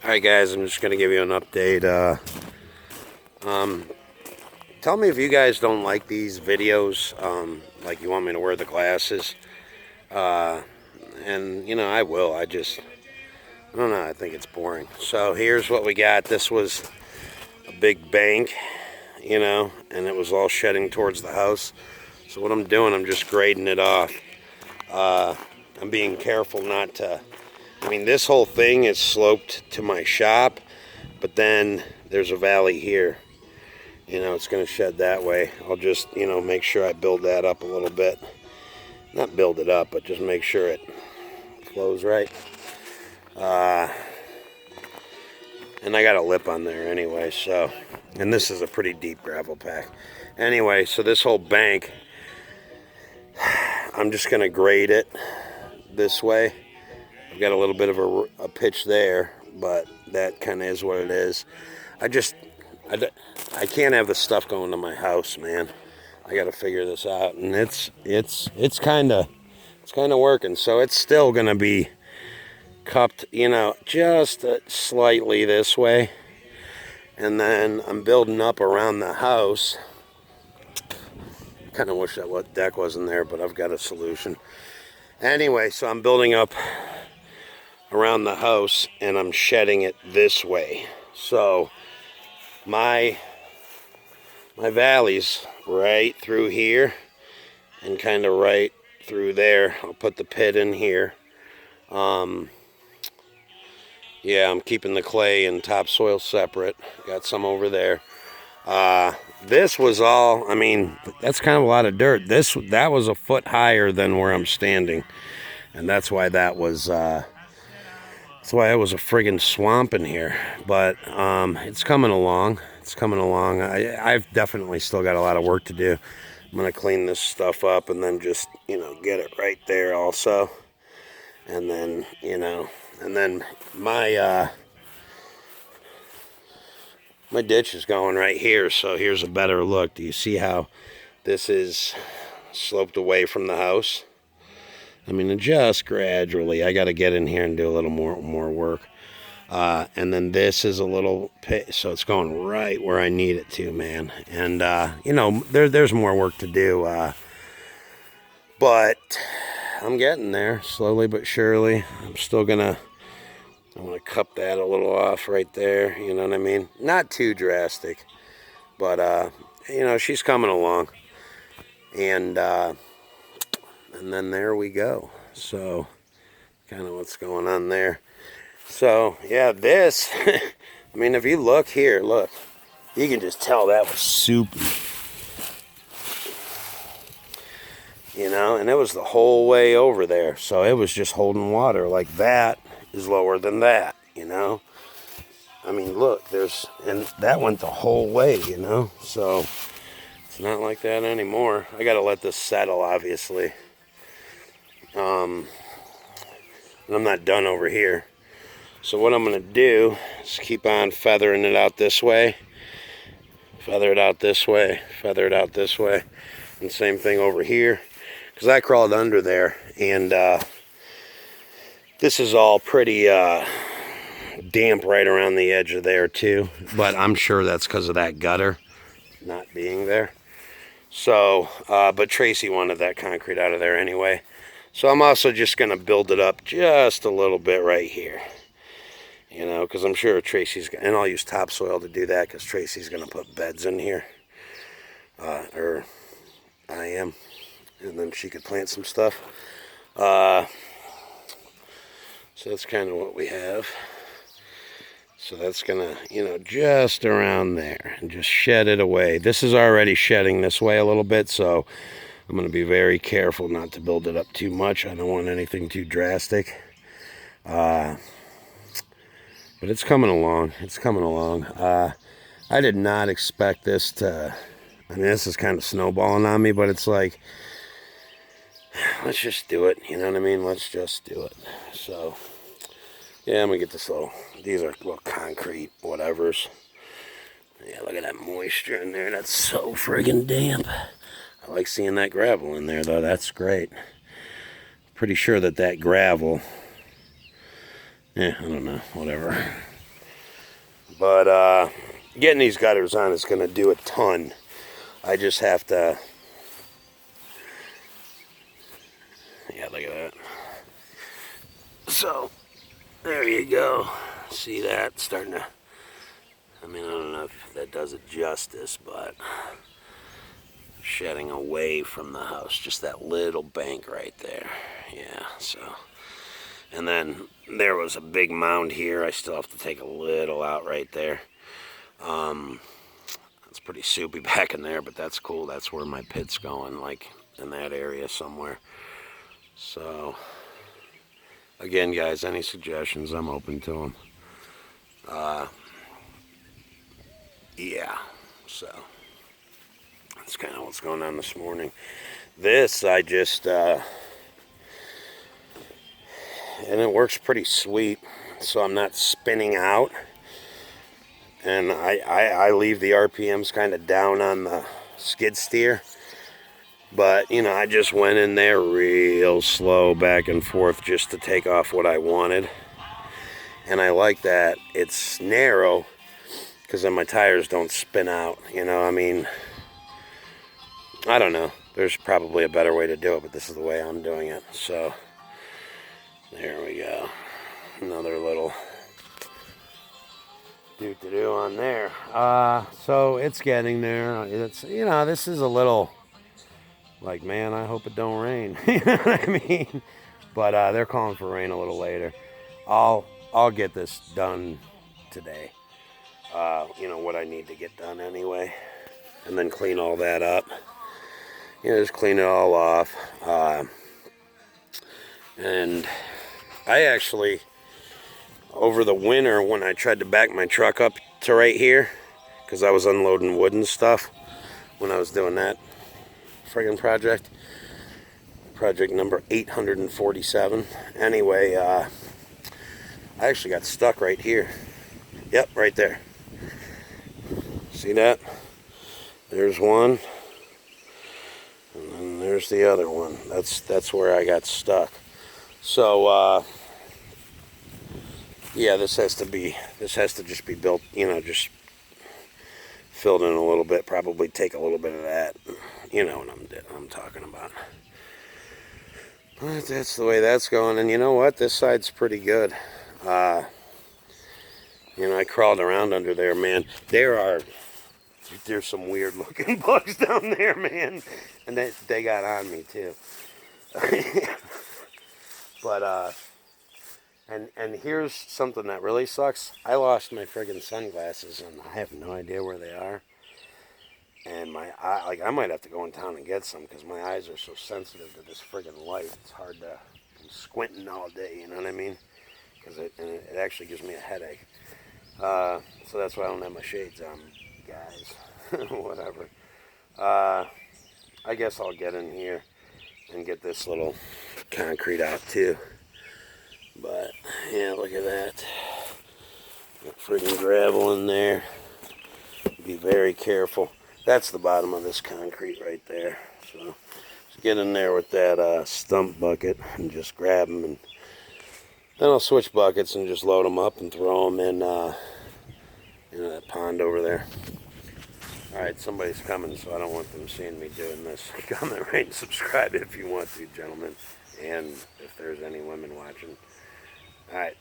Alright guys, I'm just going to give you an update. Tell me if you guys don't like these videos, like you want me to wear the glasses. And, you know, I will. I don't know, I think it's boring. So here's what we got. This was a big bank, you know, and it was all shedding towards the house. So what I'm doing, I'm just grading it off. I'm being careful not to... I mean, this whole thing is sloped to my shop, but then there's a valley here. You know, it's going to shed that way. I'll just, you know, make sure I build that up a little bit. Not build it up, but just make sure it flows right. And I got a lip on there anyway, so... And this is a pretty deep gravel pack. Anyway, so this whole bank, I'm just going to grade it this way. I've got a little bit of a pitch there, but that kind of is what it is. I can't have the stuff going to my house, man. I got to figure this out, and it's kind of working. So it's still gonna be cupped, you know, just slightly this way, and then I'm building up around the house. Kind of wish that deck wasn't there, but I've got a solution. Anyway, so I'm building up around the house, and I'm shedding it this way. So my valley's right through here and kind of right through there. I'll put the pit in here. Yeah, I'm keeping the clay and topsoil separate. Got some over there. This was all, I mean, that's kind of a lot of dirt. That was a foot higher than where I'm standing, and that's why that was that's why it was a friggin' swamp in here. But it's coming along. It's coming along. I've definitely still got a lot of work to do. I'm going to clean this stuff up and then just, you know, get it right there also. And then, you know, and then my ditch is going right here. So here's a better look. Do you see how this is sloped away from the house? I mean, just gradually. I got to get in here and do a little more work. And then this is a little pit, so it's going right where I need it to, man. And, you know, there's more work to do. But I'm getting there, slowly but surely. I'm going to cup that a little off right there, you know what I mean? Not too drastic, but, you know, she's coming along. And then there we go. So, kind of what's going on there. So, yeah, this, I mean, if you look here, look, you can just tell that was soupy. You know, and it was the whole way over there. So it was just holding water. Like that is lower than that, you know. I mean, look, and that went the whole way, you know. So it's not like that anymore. I got to let this settle, obviously. And I'm not done over here. So what I'm going to do is keep on feathering it out this way. Feather it out this way. Feather it out this way. And same thing over here. Because I crawled under there. And this is all pretty damp right around the edge of there too. But I'm sure that's because of that gutter not being there. So, but Tracy wanted that concrete out of there anyway. So I'm also just going to build it up just a little bit right here. You know, because I'm sure Tracy's... And I'll use topsoil to do that because Tracy's going to put beds in here. Or I am. And then she could plant some stuff. So that's kind of what we have. So that's going to, you know, just around there. And just shed it away. This is already shedding this way a little bit. So I'm going to be very careful not to build it up too much. I don't want anything too drastic. But it's coming along. It's coming along. I did not expect this to... I mean, this is kind of snowballing on me, but it's like... Let's just do it. You know what I mean? Let's just do it. So, yeah, I'm going to get this little... These are little concrete whatevers. Yeah, look at that moisture in there. That's so friggin' damp. I like seeing that gravel in there, though. That's great. Pretty sure that gravel... I don't know, whatever. But getting these gutters on is going to do a ton. I just have to... Yeah, look at that. So, there you go. See that? Starting to... I mean, I don't know if that does it justice, but... shedding away from the house. Just that little bank right there. Yeah, so... And then there was a big mound here. I still have to take a little out right there. It's pretty soupy back in there, but that's cool. That's where my pit's going, like in that area somewhere. So, again, guys, any suggestions, I'm open to them. Yeah, so that's kind of what's going on this morning. This, I just, and it works pretty sweet, so I'm not spinning out. And I leave the RPMs kind of down on the skid steer. But, you know, I just went in there real slow back and forth just to take off what I wanted. And I like that it's narrow because then my tires don't spin out. You know, I mean, I don't know. There's probably a better way to do it, but this is the way I'm doing it. So, there we go. Another little... do on there. So it's getting there. It's, you know, this is a little like, man, I hope it don't rain. You know what I mean? But they're calling for rain a little later. I'll get this done today. You know what I need to get done anyway, and then clean all that up. You know, just clean it all off. And I actually, over the winter, when I tried to back my truck up to right here, because I was unloading wood and stuff when I was doing that friggin' project number 847. Anyway, I actually got stuck right here. Yep, right there. See that? There's one, and then there's the other one. That's where I got stuck. So, yeah, this has to just be built, you know, just filled in a little bit, probably take a little bit of that. You know what I'm talking about. But that's the way that's going. And you know what? This side's pretty good. You know, I crawled around under there, man. There's some weird looking bugs down there, man. And they got on me too. But, and here's something that really sucks. I lost my friggin' sunglasses, and I have no idea where they are. And my eye, like, I might have to go in town and get some because my eyes are so sensitive to this friggin' light. It's hard to, I'm squinting all day, you know what I mean? Because it actually gives me a headache. So that's why I don't have my shades on, guys. Whatever. I guess I'll get in here and get this little concrete out too. But, yeah, look at that. Got friggin' gravel in there. Be very careful. That's the bottom of this concrete right there. So, just get in there with that stump bucket and just grab them. And then I'll switch buckets and just load them up and throw them in, that pond over there. Alright, somebody's coming, so I don't want them seeing me doing this. Comment, rate, and subscribe if you want to, gentlemen. And if there's any women watching. Alright.